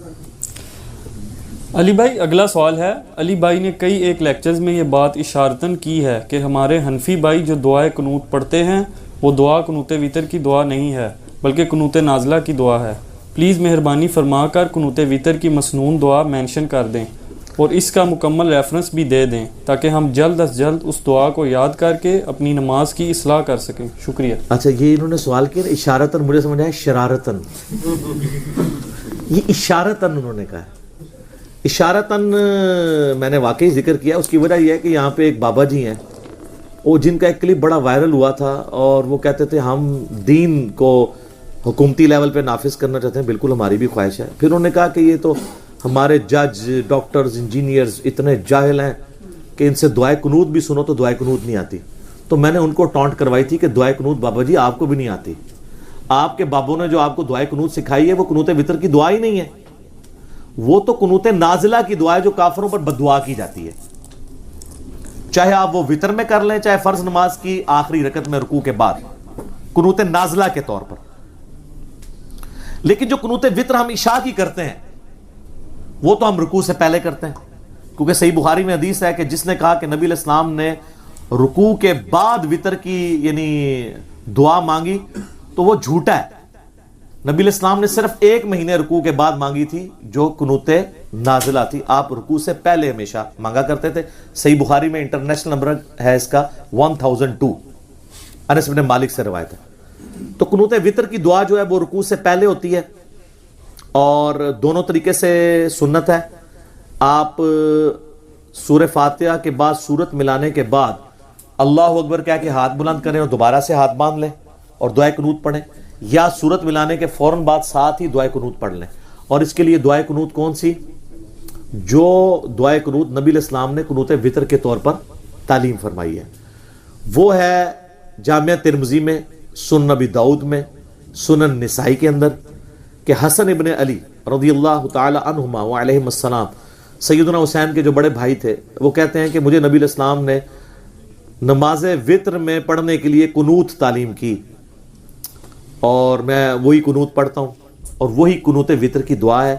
علی بھائی اگلا سوال ہے. علی بھائی نے کئی ایک لیکچرز میں یہ بات اشارتاً کی ہے کہ ہمارے حنفی بھائی جو دعائے قنوت پڑھتے ہیں وہ دعا قنوت وتر کی دعا نہیں ہے بلکہ قنوت نازلہ کی دعا ہے. پلیز مہربانی فرما کر قنوت وتر کی مسنون دعا مینشن کر دیں اور اس کا مکمل ریفرنس بھی دے دیں تاکہ ہم جلد از جلد اس دعا کو یاد کر کے اپنی نماز کی اصلاح کر سکیں. شکریہ. اچھا یہ انہوں نے سوال کیا اشارتاً، مجھے سمجھ آیا شرارتاً. یہ اشارتاً انہوں نے کہا ہے. اشارتاً میں نے واقعی ذکر کیا. اس کی وجہ یہ ہے کہ یہاں پہ ایک بابا جی ہیں وہ جن کا ایک کلپ بڑا وائرل ہوا تھا اور وہ کہتے تھے ہم دین کو حکومتی لیول پہ نافذ کرنا چاہتے ہیں. بالکل ہماری بھی خواہش ہے. پھر انہوں نے کہا کہ یہ تو ہمارے جج، ڈاکٹرز، انجینئرز اتنے جاہل ہیں کہ ان سے دعائے قنوت بھی سنو تو دعائے قنوت نہیں آتی. تو میں نے ان کو ٹانٹ کروائی تھی کہ دعائے قنوت بابا جی آپ کو بھی نہیں آتی. آپ کے بابوں نے جو آپ کو دعائے قنوت سکھائی ہے وہ قنوت وتر کی دعا ہی نہیں ہے، وہ تو قنوت نازلہ کی دعا ہے جو کافروں پر بد دعا کی جاتی ہے. چاہے آپ وہ وتر میں کر لیں چاہے فرض نماز کی آخری رکعت میں رکوع کے بعد، قنوت نازلہ کے طور پر. لیکن جو قنوت وتر ہم عشاء کی کرتے ہیں وہ تو ہم رکوع سے پہلے کرتے ہیں، کیونکہ صحیح بخاری میں حدیث ہے کہ جس نے کہا کہ نبی علیہ السلام نے رکوع کے بعد وتر کی یعنی دعا مانگی تو وہ جھوٹا ہے. نبی علیہ السلام نے صرف 1 مہینے رکوع کے بعد مانگی تھی جو قنوت نازلہ تھی. آپ رکوع سے پہلے ہمیشہ مانگا کرتے تھے. صحیح بخاری میں انٹرنیشنل نمبر ہے اس کا 1002، انس بن مالک سے روایت ہے. تو قنوت وتر کی دعا جو ہے وہ رکوع سے پہلے ہوتی ہے اور دونوں طریقے سے سنت ہے. آپ سورہ فاتحہ کے بعد سورت ملانے کے بعد اللہ اکبر کہہ کے ہاتھ بلند کریں اور دوبارہ سے ہاتھ باندھ لیں اور دعائے قنوت پڑھیں، یا سورت ملانے کے فوراً بعد ساتھ ہی دعائے قنوت پڑھ لیں. اور اس کے لیے دعائے قنوت کون سی؟ جو دعائے قنوت نبی علیہ السلام نے قنوت وتر کے طور پر تعلیم فرمائی ہے وہ ہے جامعہ ترمذی میں، سنن ابی داؤد میں، سنن نسائی کے اندر، کہ حسن ابن علی رضی اللہ تعالی عنہما وعلیہم السلام، سیدنا حسین کے جو بڑے بھائی تھے، وہ کہتے ہیں کہ مجھے نبی علیہ السلام نے نماز وتر میں پڑھنے کے لیے قنوت تعلیم کی اور میں وہی قنوت پڑھتا ہوں. اور وہی قنوت وتر کی دعا ہے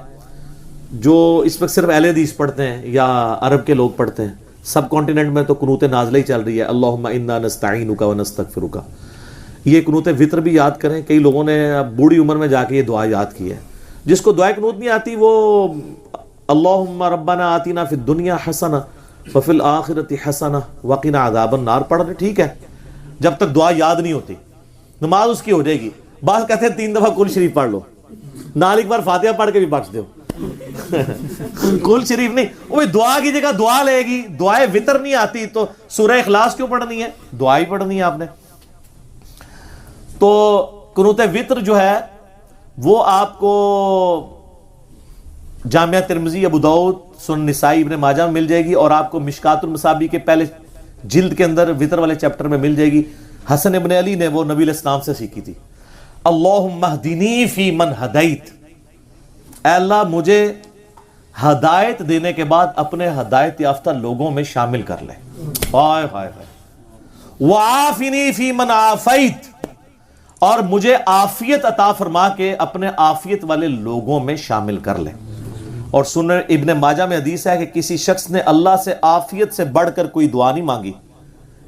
جو اس وقت صرف اہل حدیث پڑھتے ہیں یا عرب کے لوگ پڑھتے ہیں. سب کانٹیننٹ میں تو قنوت نازلہ ہی چل رہی ہے، اللہم انا نستعینک ونستغفرک. یہ قنوت وتر بھی یاد کریں. کئی لوگوں نے بوڑھی عمر میں جا کے یہ دعا یاد کی ہے. جس کو دعائے قنوت نہیں آتی وہ اللہم ربنا آتنا فی الدنیا حسنہ وفی الآخرۃ حسنہ وقنا عذاب النار پڑھ رہے، ٹھیک ہے، جب تک دعا یاد نہیں ہوتی نماز اس کی ہو جائے گی. بعض کہتے ہیں 3 دفعہ کل شریف پڑھ لو، نال ایک بار فاتحہ پڑھ کے بھی بخش دو. کل شریف نہیں، وہ دعا کی جگہ دعا لے گی. دعائے وتر نہیں آتی تو سورہ اخلاص کیوں پڑھنی ہے؟ دعا ہی پڑھنی ہے آپ نے. تو قنوت وتر جو ہے وہ آپ کو جامعہ ترمذی، ابو داؤد، سنن نسائی، ابن ماجہ میں مل جائے گی اور آپ کو مشکات المصابیح کے پہلے جلد کے اندر وتر والے چیپٹر میں مل جائے گی. حسن ابن علی نے وہ نبی علیہ السلام سے سیکھی تھی. اللہم اہدنی فی من ہدیت، اے اللہ مجھے ہدایت دینے کے بعد اپنے ہدایت یافتہ لوگوں میں شامل کر لے. ہائے ہائے ہائے. وعافنی فی من عافیت، اور مجھے عافیت عطا فرما کے اپنے عافیت والے لوگوں میں شامل کر لے. اور سنن ابن ماجہ میں حدیث ہے کہ کسی شخص نے اللہ سے عافیت سے بڑھ کر کوئی دعا نہیں مانگی.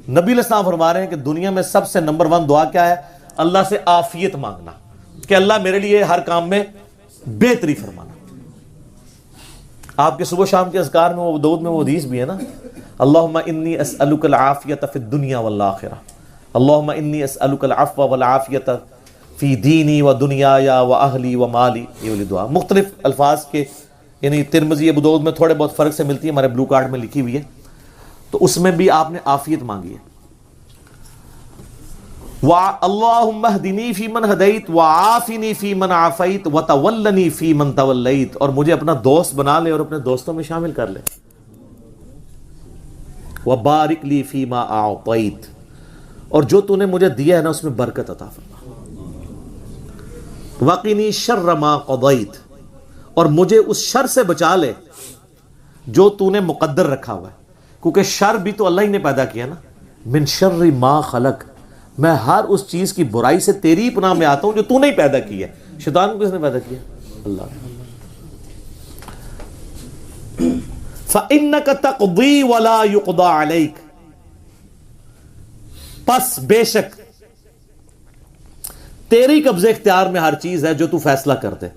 نبی علیہ السلام فرما رہے ہیں کہ دنیا میں سب سے نمبر 1 دعا کیا ہے؟ اللہ سے عافیت مانگنا، کہ اللہ میرے لیے ہر کام میں بہتری فرمانا. آپ کے صبح شام کے اذکار میں وہ دعود میں وہ حدیث بھی ہے نا، اللہم انی اسألک العافیت فی الدنیا والآخرہ، اللہم انی اسألک العفو والعافیت فی دینی و دنیای و اہلی و مالی. یہ والی دعا مختلف الفاظ کے یعنی ترمذی، ابو داؤد میں تھوڑے بہت فرق سے ملتی ہے، ہمارے بلو کارڈ میں لکھی ہوئی ہے. تو اس میں بھی آپ نے عافیت مانگی ہے. اللہم اہدنی فی من ہدیت وعافنی فی من عافیت وتولنی فی من تولیت، اور مجھے اپنا دوست بنا لے اور اپنے دوستوں میں شامل کر لے. وبارک لی فیما اعطیت، اور جو تو نے مجھے دیا ہے نا اس میں برکت عطا فرما. وقنی شر ما قضیت، اور مجھے اس شر سے بچا لے جو تو نے مقدر رکھا ہوا ہے، کیونکہ شر بھی تو اللہ ہی نے پیدا کیا نا. من شر ما خلق، میں ہر اس چیز کی برائی سے تیری پناہ میں آتا ہوں جو تو نے پیدا کی ہے. شیطان کو کس نے پیدا کیا؟ اللہ نے. فَإِنَّكَ تَقْضِي وَلَا يُقْضَى عَلَيْكَ، پس بے شک تیری قبضے اختیار میں ہر چیز ہے جو تو فیصلہ کر دے،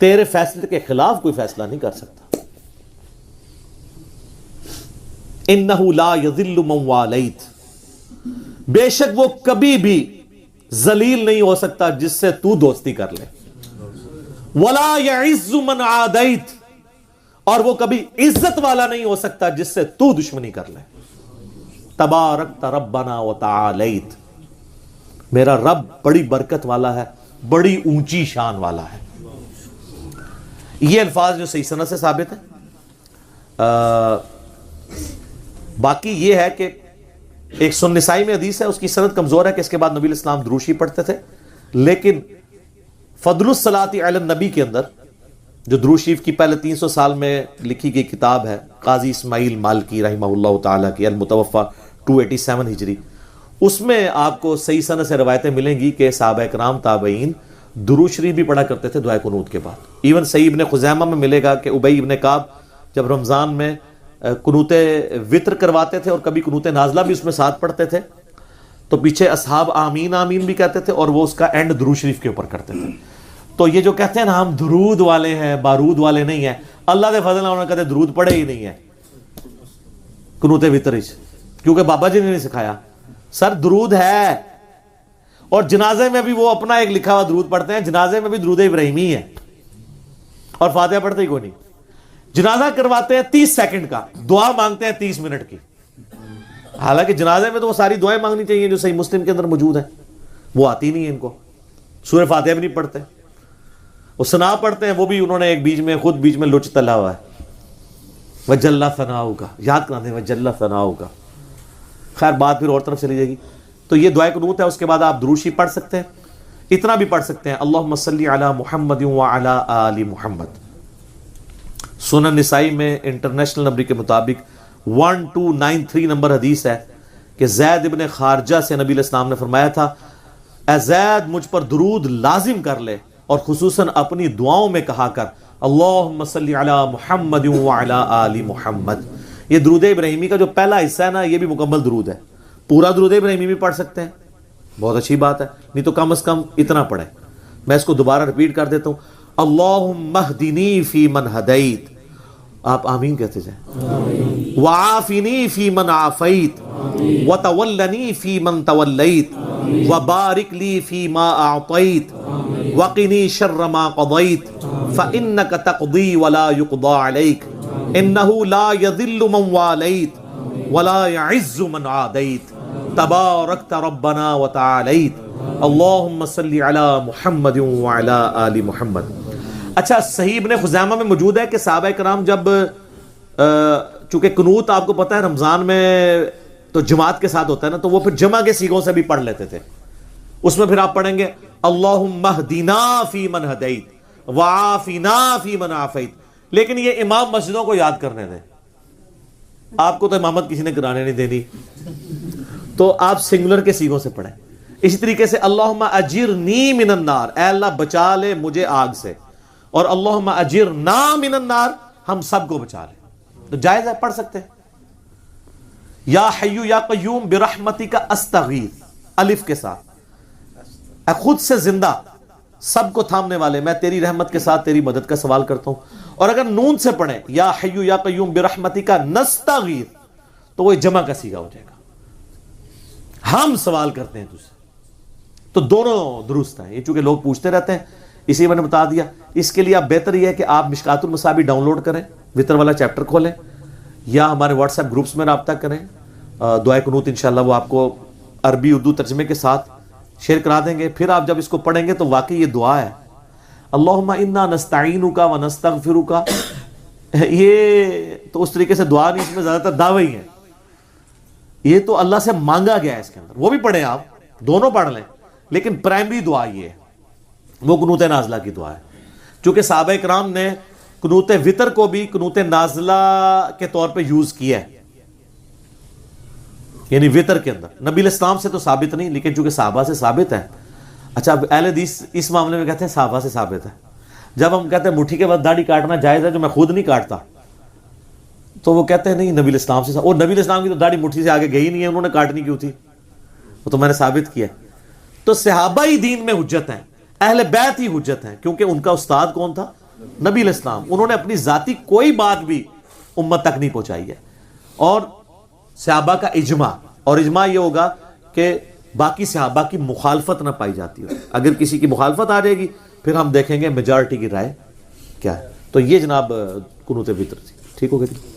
تیرے فیصلے کے خلاف کوئی فیصلہ نہیں کر سکتا۔ اِنَّهُ لَا يَذِلُّ مَنْ وَالَيْتَ، بے شک وہ کبھی بھی ذلیل نہیں ہو سکتا جس سے تو دوستی کر لے، وَلَا يَعِزُّ مَنْ عَادَيْتَ، اور وہ کبھی عزت والا نہیں ہو سکتا جس سے تو دشمنی کر لے۔ تبارکت ربنا وتعالیت، میرا رب بڑی برکت والا ہے، بڑی اونچی شان والا ہے۔ یہ الفاظ جو صحیح سند سے ثابت ہے۔ باقی یہ ہے کہ ایک سنن نسائی میں حدیث ہے، اس کی سند کمزور ہے کہ اس کے بعد نبی علیہ السلام دروشی پڑھتے تھے، لیکن فضل الصلاۃ علی النبی کے اندر جو درود شریف کی پہلے 300 سال میں لکھی گئی کتاب ہے قاضی اسماعیل مالکی رحمہ اللہ تعالیٰ کی، المتوفہ 287 ہجری، اس میں آپ کو صحیح سند سے روایتیں ملیں گی کہ صحابہ کرام تابعین درود شریف بھی پڑھا کرتے تھے دعائے قنوت کے بعد۔ ایون صحیح ابن خزیمہ میں ملے گا کہ ابی ابن کعب جب رمضان میں قنوت وطر کرواتے تھے اور کبھی قنوت نازلہ بھی اس میں ساتھ پڑھتے تھے، تو پیچھے اصحاب آمین آمین بھی کہتے تھے اور وہ اس کا اینڈ درود شریف کے اوپر کرتے تھے۔ تو یہ جو کہتے ہیں نا ہم درود والے ہیں، بارود والے نہیں ہیں، اللہ دے فضل انہوں نے کہتے درود پڑھے ہی نہیں ہے قنوت وطر، کیونکہ بابا جی نے نہیں سکھایا۔ سر درود ہے، اور جنازے میں بھی وہ اپنا ایک لکھا ہوا درود پڑھتے ہیں، جنازے میں بھی درود ابراہیمی ہے، اور فاتحہ پڑھتے ہی کوئی نہیں۔ جنازہ کرواتے ہیں 30 سیکنڈ کا، دعا مانگتے ہیں 30 منٹ کی، حالانکہ جنازے میں تو وہ ساری دعائیں مانگنی چاہیے جو صحیح مسلم کے اندر موجود ہیں، وہ آتی نہیں ہے ان کو۔ سورہ فاتحہ بھی نہیں پڑھتے، وہ ثنا پڑھتے ہیں، وہ بھی انہوں نے ایک بیچ میں لچ تلا ہوا ہے، وجل ثناؤک، یاد کراتے ہیں وجل ثناؤک۔ خیر بات پھر اور طرف چلی جائے گی۔ تو یہ دعائے قنوت ہے، اس کے بعد آپ درود شریف پڑھ سکتے ہیں، اتنا بھی پڑھ سکتے ہیں اللہم صلی علی محمد وعلی آل محمد۔ سنن نسائی میں انٹرنیشنل نمبر کے مطابق 1293 نمبر حدیث ہے کہ زید ابن خارجہ سے نبی علیہ السلام نے فرمایا تھا، اے زید مجھ پر درود لازم کر لے، اور خصوصاً اپنی دعاؤں میں کہا کر اللہم صلی علی محمد وعلی آل محمد۔ یہ درود ابراہیمی کا جو پہلا حصہ ہے نا، یہ بھی مکمل درود ہے، پورا درود ابراہیمی بھی پڑھ سکتے ہیں، بہت اچھی بات ہے، نہیں تو کم از کم اتنا پڑھیں۔ میں اس کو دوبارہ ریپیٹ کر دیتا ہوں، اللہم اہدنی فی من ہدیت، آپ آمین کہتے جائیں، وعافنی فی من عافیت، وتولنی فی من تولیت، وبارک لی فی ما اعطیت، وقنی شر ما قضیت، فإنک تقضی ولا یقضى علیک، انہ لا یذل من والیت ولا یعز من عادیت، تبارکت ربنا وتعالیت، اللہم صلی علی محمد وعلی آل محمد۔ اچھا، صحیح ابن خزیمہ میں موجود ہے کہ صحابہ کرام جب چونکہ قنوت آپ کو پتہ ہے رمضان میں تو جماعت کے ساتھ ہوتا ہے نا، تو وہ پھر جمع کے سیغوں سے بھی پڑھ لیتے تھے۔ اس میں پھر آپ پڑھیں گے اللہم اہدنا فی من ہدیت وعافنا فی من عافیت، لیکن یہ امام مسجدوں کو یاد کرنے دیں، آپ کو تو امامت کسی نے کرانے نہیں دینی، تو آپ سنگولر کے سیغوں سے پڑھیں۔ اسی طریقے سے اللہم اجرنی من النار، اے اللہ بچا لے مجھے آگ سے، اور اللہم اجرنا من النار، ہم سب کو بچا لے، تو جائز ہے، پڑھ سکتے ہیں۔ یا حی یا قیوم برحمتک استغیث، الف کے ساتھ، اے خود سے زندہ سب کو تھامنے والے، میں تیری رحمت کے ساتھ تیری مدد کا سوال کرتا ہوں۔ اور اگر نون سے پڑھیں یا حی یا قیوم برحمتک نستغیث، تو وہ جمع کا صیغہ ہو جائے گا، ہم سوال کرتے ہیں تجھ سے، تو دونوں درست ہیں۔ یہ چونکہ لوگ پوچھتے رہتے ہیں، اسی میں نے بتا دیا۔ اس کے لیے اب بہتر یہ ہے کہ آپ مشکات المصابیح ڈاؤن لوڈ کریں، وطر والا چیپٹر کھولیں، یا ہمارے واٹس ایپ گروپس میں رابطہ کریں۔ دعائے قنوت انشاءاللہ وہ آپ کو عربی اردو ترجمے کے ساتھ شیئر کرا دیں گے۔ پھر آپ جب اس کو پڑھیں گے تو واقعی یہ دعا ہے، اللہم انا نستعینک ونستغفرک، یہ تو اس طریقے سے دعا نہیں، اس میں زیادہ تر دعوے ہی ہیں، یہ تو اللہ سے مانگا گیا ہے اس کے اندر، وہ بھی پڑھیں، آپ دونوں پڑھ لیں، لیکن پرائمری دعا یہ ہے، وہ قنوت نازلہ کی دعا ہے۔ چونکہ صحابہ کرام نے قنوت وطر کو بھی قنوت نازلہ کے طور پہ یوز کیا ہے، یعنی وطر کے اندر۔ نبی علیہ السلام سے تو ثابت نہیں، لیکن چونکہ صحابہ سے ثابت ہے۔ اچھا، اہل حدیث اس معاملے میں کہتے ہیں صحابہ سے ثابت ہے۔ جب ہم کہتے ہیں مٹھی کے بعد داڑھی کاٹنا جائز ہے، جو میں خود نہیں کاٹتا، تو وہ کہتے ہیں نہیں نبی الاسلام سے، اور نبی الاسلام کی تو داڑھی مٹھی سے آگے گئی نہیں ہے، انہوں نے کاٹنی کیوں تھی؟ وہ تو میں نے ثابت کیا. تو صحابہ ہی دین میں حجت ہیں، اہل بیت ہی حجت ہیں، کیونکہ ان کا استاد کون تھا؟ نبی علیہ السلام. انہوں نے اپنی ذاتی کوئی بات بھی امت تک نہیں پہنچائی ہے. اور صحابہ کا اجماع، اور اجماع یہ ہوگا کہ باقی صحابہ کی مخالفت نہ پائی جاتی ہو. اگر کسی کی مخالفت آ جائے گی پھر ہم دیکھیں گے میجارٹی کی رائے کیا ہے. تو یہ جناب قنوت وتر تھی. ٹھیک ہو گیا.